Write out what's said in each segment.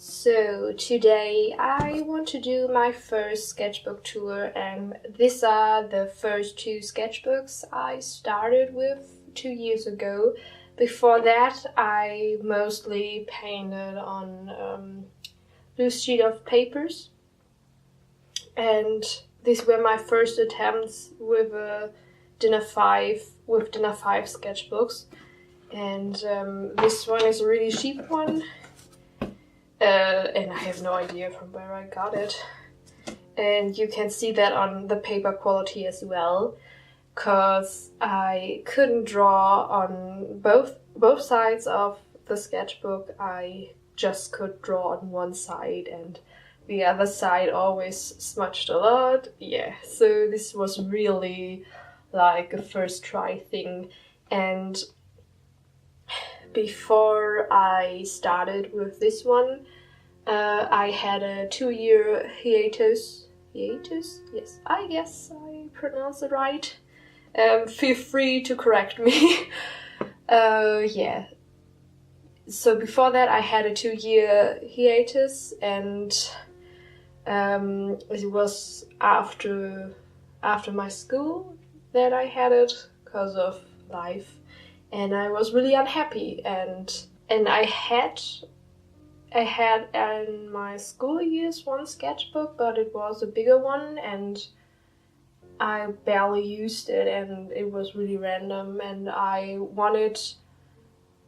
So today I want to do my first sketchbook tour, and these are the first two sketchbooks I started with 2 years ago. Before that I mostly painted on loose sheet of papers, and these were my first attempts with dinner 5 sketchbooks, and this one is a really cheap one. And I have no idea from where I got it. And you can see that on the paper quality as well, because I couldn't draw on both sides of the sketchbook. I just could draw on one side, and the other side always smudged a lot. Yeah, so this was really like a first try thing. And before I started with this one, I had a 2-year hiatus. Hiatus? Yes, I guess I pronounced it right. Feel free to correct me. Yeah. So before that I had a 2-year hiatus, and it was after my school that I had it because of life. And I was really unhappy, and I had in my school years one sketchbook, but it was a bigger one, and I barely used it, and it was really random, and I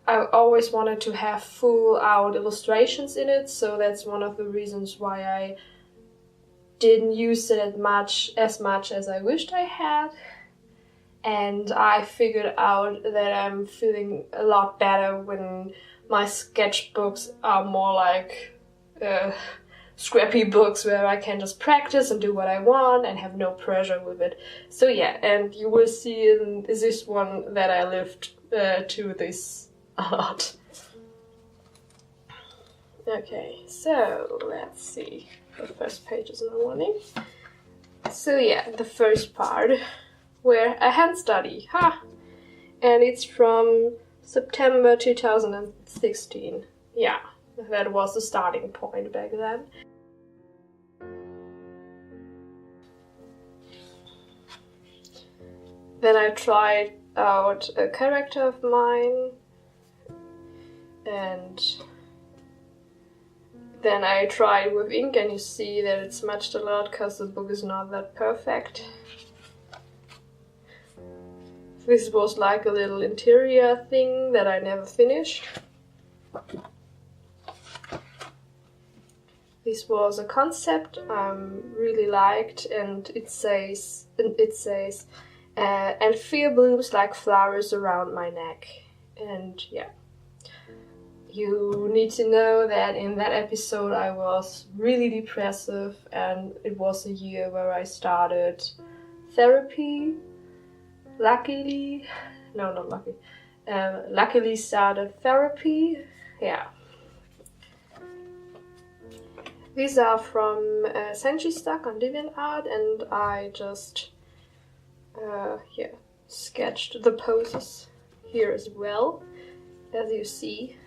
always wanted to have full out illustrations in it, so that's one of the reasons why I didn't use it as much as I wished I had. And I figured out that I'm feeling a lot better when my sketchbooks are more like scrappy books where I can just practice and do what I want and have no pressure with it. So yeah, and you will see in this one that I lived to this a lot. Okay, so let's see. The first page is in the morning. So yeah, the first part, where a hand study, and it's from September 2016. Yeah, that was the starting point back then. Then I tried out a character of mine, and then I tried with ink, and you see that it's smudged a lot because the book is not that perfect. This was like a little interior thing that I never finished. This was a concept I really liked, and it says, and fear blooms like flowers around my neck. And yeah, you need to know that in that episode I was really depressive, and it was a year where I started therapy. Luckily started therapy. Yeah. These are from Sketchbook on DeviantArt, and I just sketched the poses here as well, as you see.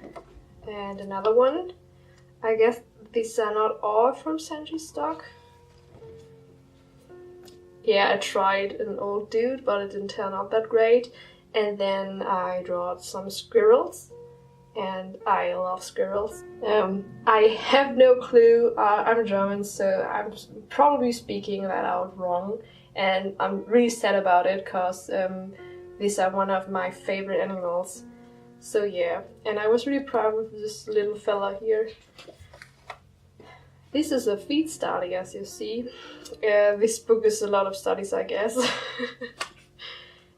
And another one. I guess these are not all from Sketchbook. Yeah, I tried an old dude, but it didn't turn out that great. And then I drew some squirrels, and I love squirrels. I have no clue. I'm German, so I'm probably speaking that out wrong, and I'm really sad about it, because these are one of my favorite animals. So yeah, and I was really proud of this little fella here. This is a feed study, as you see. This book is a lot of studies, I guess.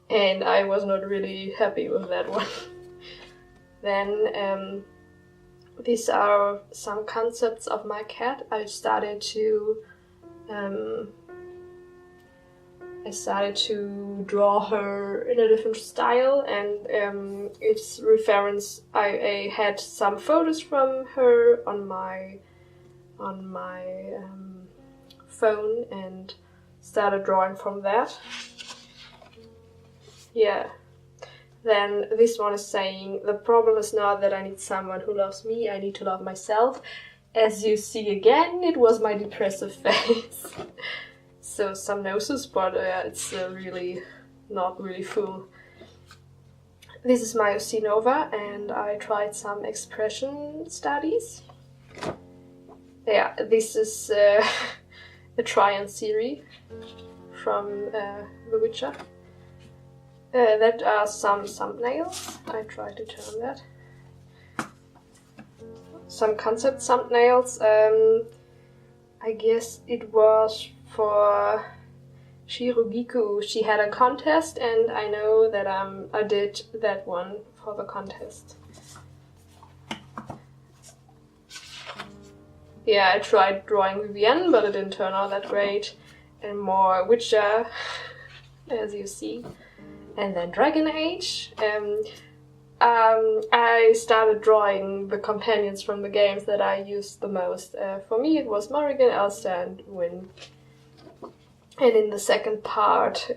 And I was not really happy with that one. Then these are some concepts of my cat. I started to draw her in a different style, and its reference, I had some photos from her on my phone and started drawing from that. Yeah. Then this one is saying, the problem is not that I need someone who loves me, I need to love myself. As you see again, it was my depressive face. So some noses, but it's really not really full. This is my Nova, and I tried some expression studies. Yeah, this is a try-on series from The Witcher. That are some thumbnails. I try to turn that. Some concept thumbnails. I guess it was for Shirogiku. She had a contest, and I know that I did that one for the contest. Yeah, I tried drawing Vivienne, but it didn't turn out that great. And more Witcher, as you see. And then Dragon Age. I started drawing the companions from the games that I used the most. For me, it was Morrigan, Elster, and Wynne. And in the second part,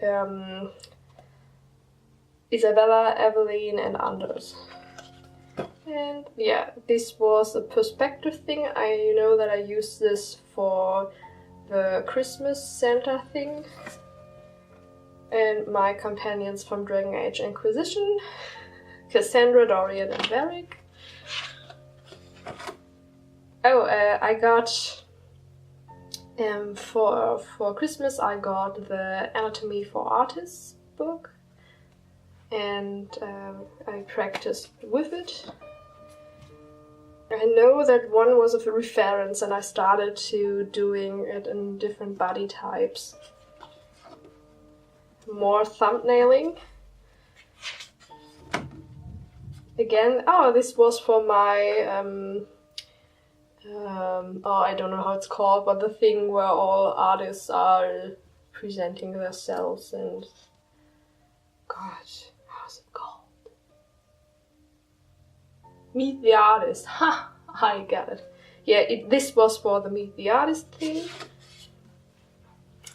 Isabella, Evelyn, and Anders. And yeah, this was a perspective thing. I know that I used this for the Christmas Santa thing. And my companions from Dragon Age Inquisition, Cassandra, Dorian, and Varric. Oh, I got, for Christmas I got the Anatomy for Artists book, and I practiced with it. I know that one was a reference, and I started to doing it in different body types. More thumbnailing. Again, this was for my, I don't know how it's called, but the thing where all artists are presenting themselves and, gosh, how's it called? Meet the Artist. Ha! I got it. Yeah, this was for the Meet the Artist thing.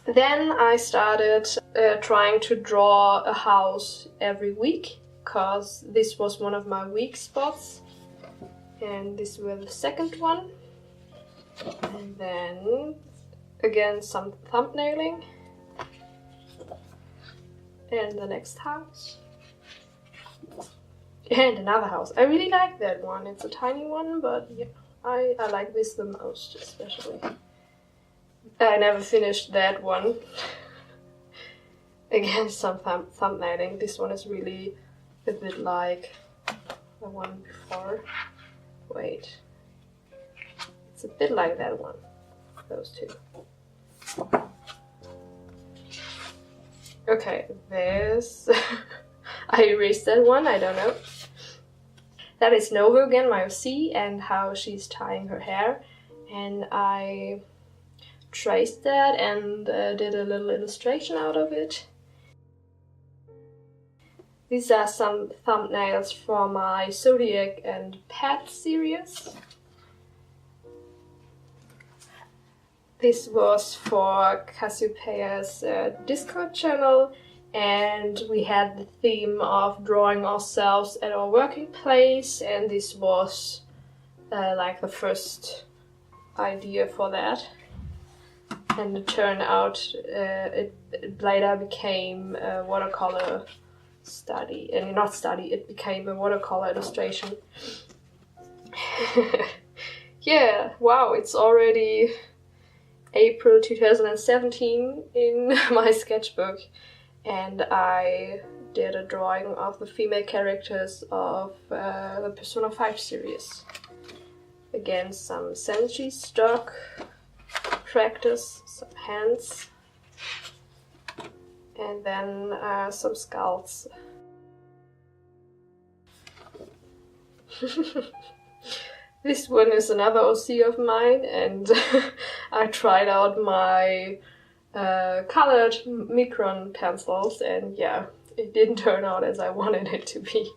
Then I started trying to draw a house every week, because this was one of my weak spots. And this was the second one. And then again some thumbnailing. And the next house. And another house. I really like that one. It's a tiny one, but yeah, I like this the most, especially. I never finished that one. Again, some thumbnailing. This one is really a bit like the one before. Wait. It's a bit like that one. Those two. Okay, this. I erased that one, I don't know. That is Nova again, my OC, and how she's tying her hair. And I traced that and did a little illustration out of it. These are some thumbnails for my Zodiac and Pet series. This was for Cassiopeia's Discord channel, and we had the theme of drawing ourselves at our working place, and this was like the first idea for that. And it turned out it later became a watercolor study, and not study, it became a watercolor illustration. Yeah, wow, it's already April 2017 in my sketchbook, and I did a drawing of the female characters of the Persona 5 series. Again, some Senshi stock practice, some hands, and then some skulls. This one is another OC of mine, and I tried out my colored Micron pencils, and yeah, it didn't turn out as I wanted it to be.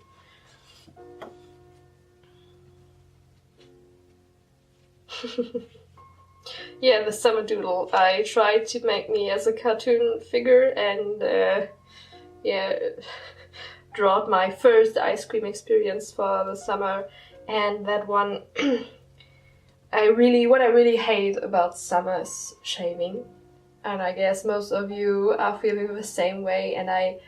Yeah, the summer doodle. I tried to make me as a cartoon figure, and yeah, draw my first ice cream experience for the summer. And that one what I really hate about summer is shaving. And I guess most of you are feeling the same way, and I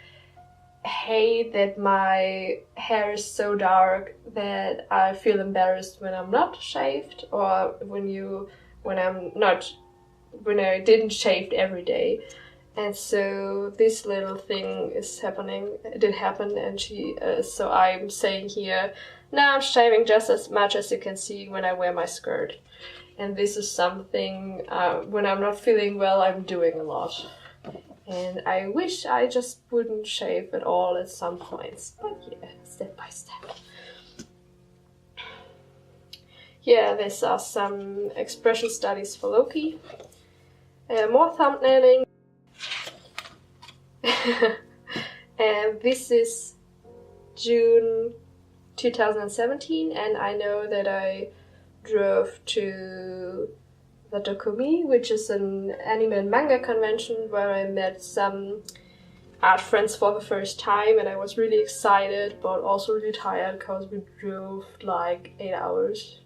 hate that my hair is so dark that I feel embarrassed when I'm not shaved, or when I didn't shave every day. And so this little thing is happening. It did happen, and so I'm saying here, now I'm shaving just as much as you can see when I wear my skirt. And this is something, when I'm not feeling well, I'm doing a lot. And I wish I just wouldn't shave at all at some points. But yeah, step by step. Yeah, these are some expression studies for Loki. More thumbnailing. And this is June 2017, and I know that I drove to the Dokumi, which is an anime and manga convention where I met some art friends for the first time, and I was really excited but also really tired because we drove like 8 hours.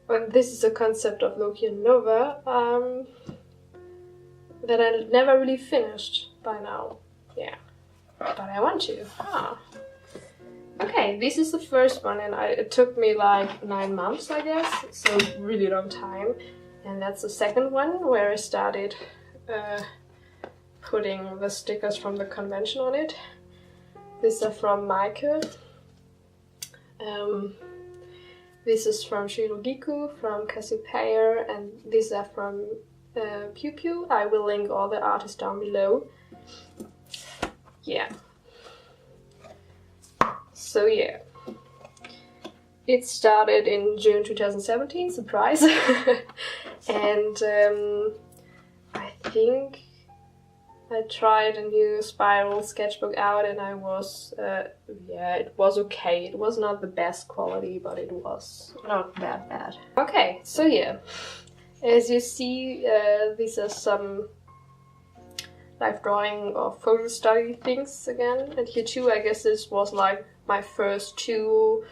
And this is a concept of Loki and Nova that I never really finished by now. Yeah, but I want to. Okay, this is the first one, and it took me like 9 months, I guess, so really long time. And that's the second one, where I started putting the stickers from the convention on it. These are from Maike. This is from Shirogiku, from Cassiopeia, and these are from Pew Pew. I will link all the artists down below. Yeah. So yeah, it started in June 2017, surprise. And I think I tried a new spiral sketchbook out, and I was, it was okay. It was not the best quality, but it was not that bad. Okay, so yeah, as you see, these are some live drawing or photo study things again. And here too, I guess this was like my first 2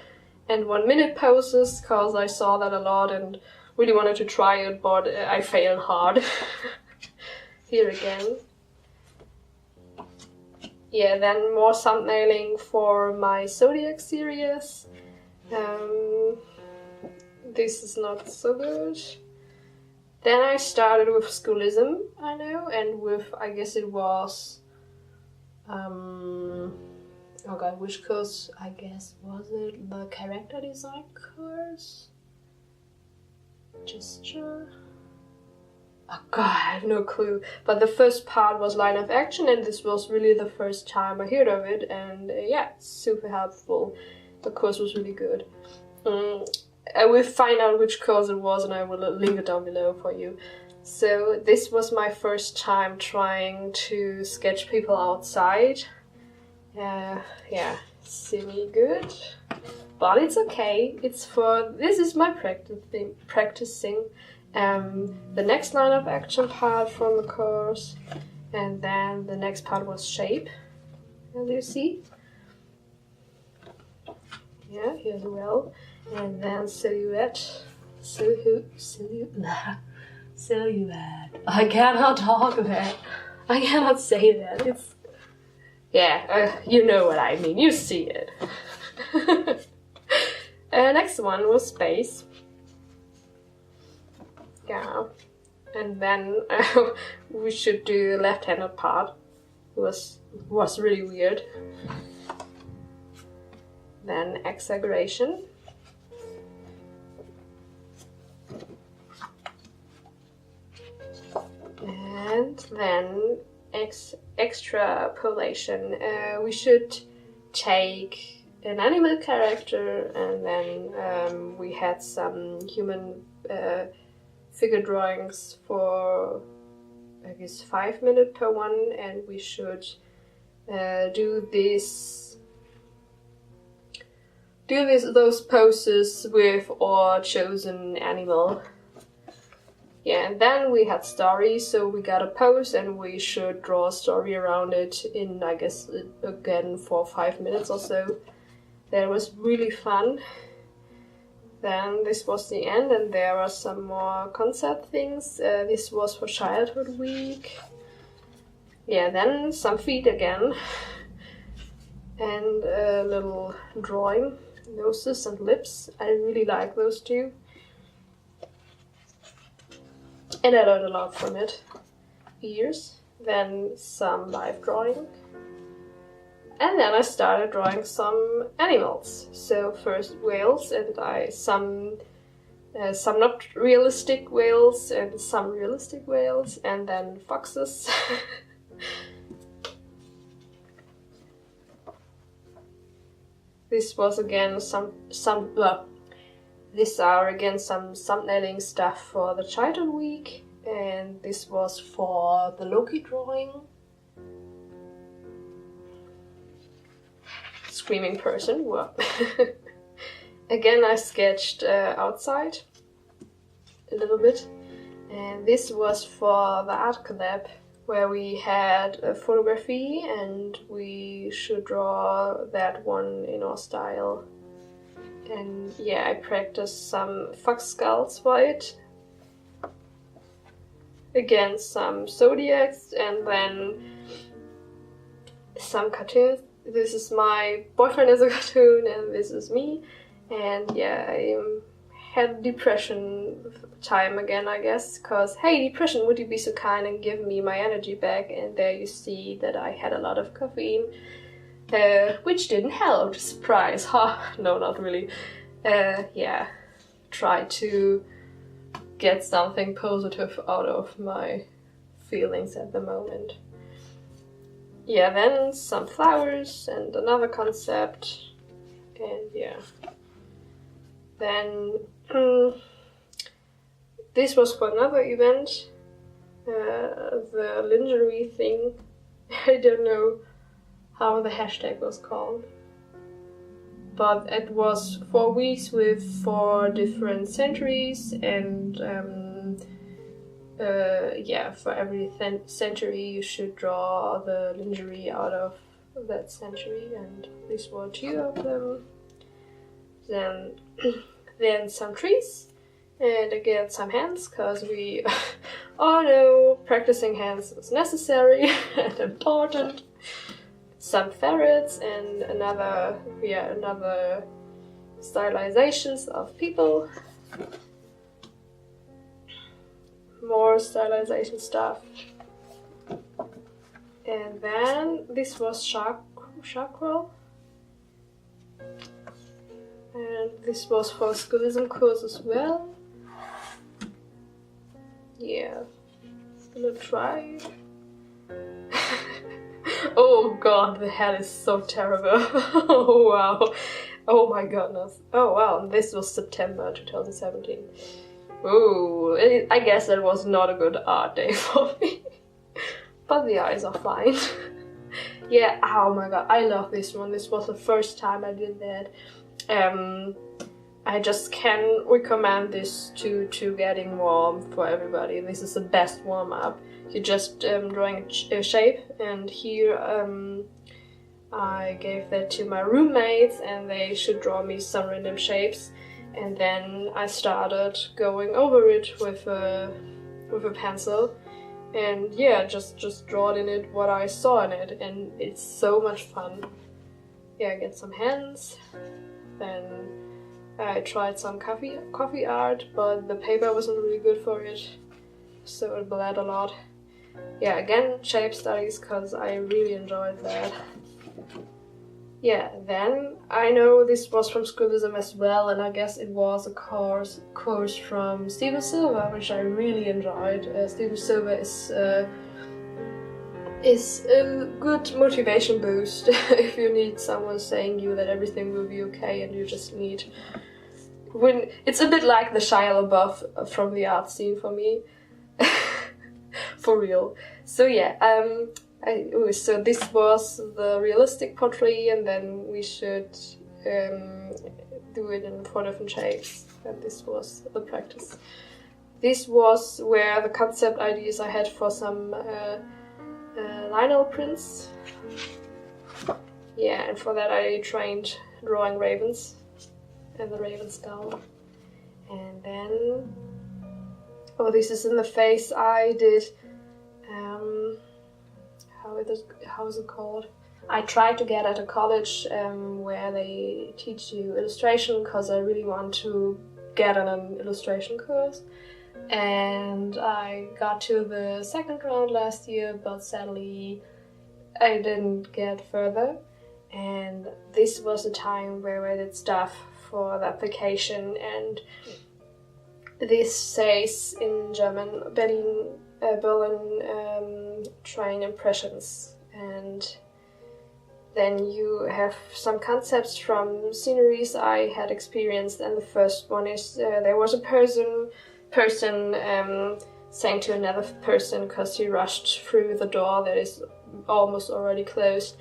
and 1 minute poses, because I saw that a lot and really wanted to try it, but I failed hard. Here again. Yeah, then more thumbnailing for my Zodiac series. This is not so good. Then I started with Schoolism, I know, and with, I guess it was, oh god, which course, I guess, was it? The character design course? Gesture? Oh god, I have no clue. But the first part was line of action, and this was really the first time I heard of it, and yeah, super helpful. The course was really good. I will find out which course it was, and I will link it down below for you. So this was my first time trying to sketch people outside. Yeah, semi-good, but it's okay. This is my practicing. The next line of action part from the course, and then the next part was shape, as you see. Yeah, here as well. And then silhouette. Silhouette. I cannot talk that. I cannot say that. It's... Yeah, you know what I mean. You see it. Next one was space. Yeah. And then we should do the left-handed part. It was really weird. Then exaggeration. And then extrapolation. We should take an animal character, and then we had some human figure drawings for, I guess, 5 minutes per one, and we should do those poses with our chosen animal. Yeah, and then we had story, so we got a pose and we should draw a story around it in, I guess, again for 5 minutes or so. That was really fun. then this was the end, and there are some more concept things. This was for childhood week. Yeah, then some feet again. And a little drawing, noses and lips. I really like those two. And I learned a lot from it. Ears. Then some live drawing. And then I started drawing some animals. So first whales, and some not realistic whales and some realistic whales, and then foxes. This was again these are again some thumbnailing stuff for the childhood week, and this was for the Loki drawing. Screaming person, well. Again, I sketched outside a little bit, and this was for the art collab where we had a photography and we should draw that one in our style. And yeah, I practiced some fox skulls for it. Again, some zodiacs, and then some cartoons. This is my boyfriend as a cartoon, and this is me. And yeah, I had depression time again, I guess, because hey, depression, would you be so kind and give me my energy back? And there you see that I had a lot of caffeine, which didn't help. Surprise, huh? No, not really. Yeah, try to get something positive out of my feelings at the moment. Yeah, then some flowers and another concept, and yeah. Then this was for another event, the lingerie thing. I don't know how the hashtag was called, but it was 4 weeks with 4 different centuries, and yeah, for every century you should draw the lingerie out of that century, and these were 2 of them. Then some trees, and again some hands, because we all know practicing hands is necessary and important. Some ferrets, and another stylizations of people. More stylization stuff. And then this was shark roll. And this was for Scholism course as well. Yeah, gonna try. Oh god, the head is so terrible. Oh wow. Oh my goodness. Oh wow, this was September 2017. Oh, I guess that was not a good art day for me. But the eyes are fine. Yeah, oh my god, I love this one. This was the first time I did that. I just can recommend this to getting warm for everybody. This is the best warm-up. You're just drawing a shape, and here I gave that to my roommates, and they should draw me some random shapes, and then I started going over it with a pencil, and yeah, just draw in it what I saw in it, and it's so much fun. Yeah, I get some hands. Then I tried some coffee art, but the paper wasn't really good for it, so it bled a lot. Yeah, again, shape studies, because I really enjoyed that. Yeah, then I know this was from Scholism as well, and I guess it was a course from Steven Silva, which I really enjoyed. Steven Silva is a good motivation boost if you need someone saying you that everything will be okay, and you just need... It's a bit like the Shia LaBeouf from the art scene for me. For real. So yeah, so this was the realistic portrait, and then we should do it in 4 different shapes, and this was the practice. This was where the concept ideas I had for some Lionel prints. Yeah, and for that I trained drawing ravens and the raven skull. then, oh, this is in the face I did, how is it called? I tried to get at a college where they teach you illustration, because I really want to get on an illustration course. And I got to the second round last year, but sadly I didn't get further. And this was a time where I did stuff for the application, and this says in German Berlin train impressions. And then you have some concepts from sceneries I had experienced, and the first one is there was a person saying to another person, because he rushed through the door that is almost already closed,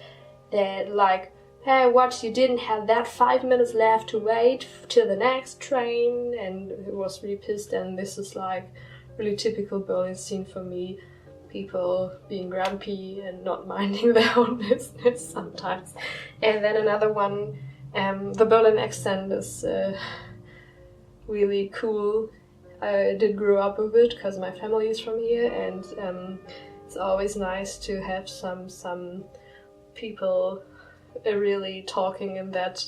that like, hey, what, you didn't have that 5 minutes left to wait till the next train, and he was really pissed. And this is like really typical Berlin scene for me. People being grumpy and not minding their own business sometimes. And then another one, the Berlin accent is really cool. I did grow up with it because my family is from here, and it's always nice to have some people really talking in that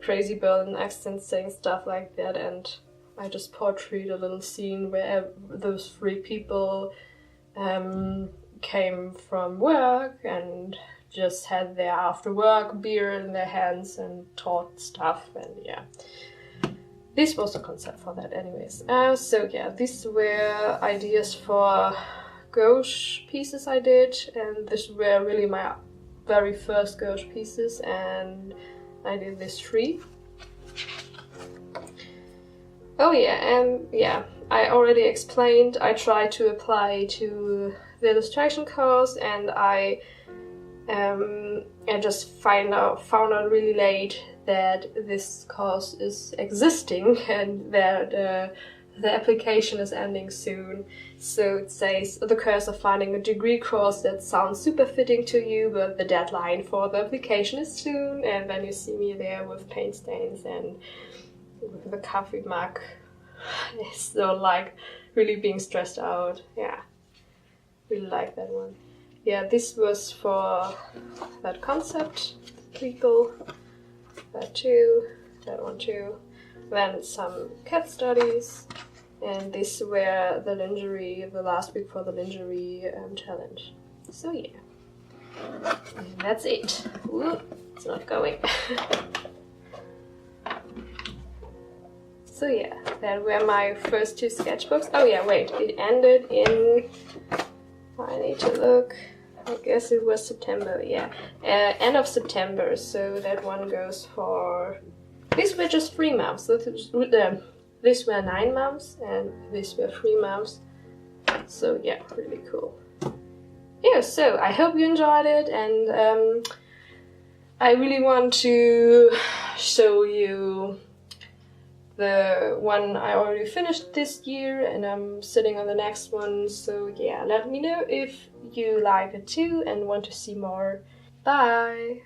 crazy Berlin accent, saying stuff like that. And I just portrayed a little scene where those three people came from work and just had their after work beer in their hands and talked stuff, and yeah. This was the concept for that anyways. So yeah, these were ideas for gouache pieces I did, and these were really my very first gouache pieces, and I did this 3. Oh yeah, and yeah, I already explained I tried to apply to the illustration course, and I just found out really late that this course is existing and that the application is ending soon. So it says the curse of finding a degree course that sounds super fitting to you, but the deadline for the application is soon. And then you see me there with paint stains and with the coffee mug. So like really being stressed out. Yeah, really like that one. Yeah, this was for that concept people. That too, that one too. Then some cat studies, and this were the lingerie, the last week for the lingerie challenge. So yeah, and that's it. Ooh, it's not going. So yeah, that were my first 2 sketchbooks. Oh yeah, wait, it ended in, I need to look, I guess it was September, yeah. End of September, so that one goes for... These were just 3 months. These were 9 months, and these were 3 months. So yeah, really cool. Yeah, so I hope you enjoyed it, and I really want to show you the one I already finished this year, and I'm sitting on the next one. So yeah, let me know if you like it too and want to see more. Bye!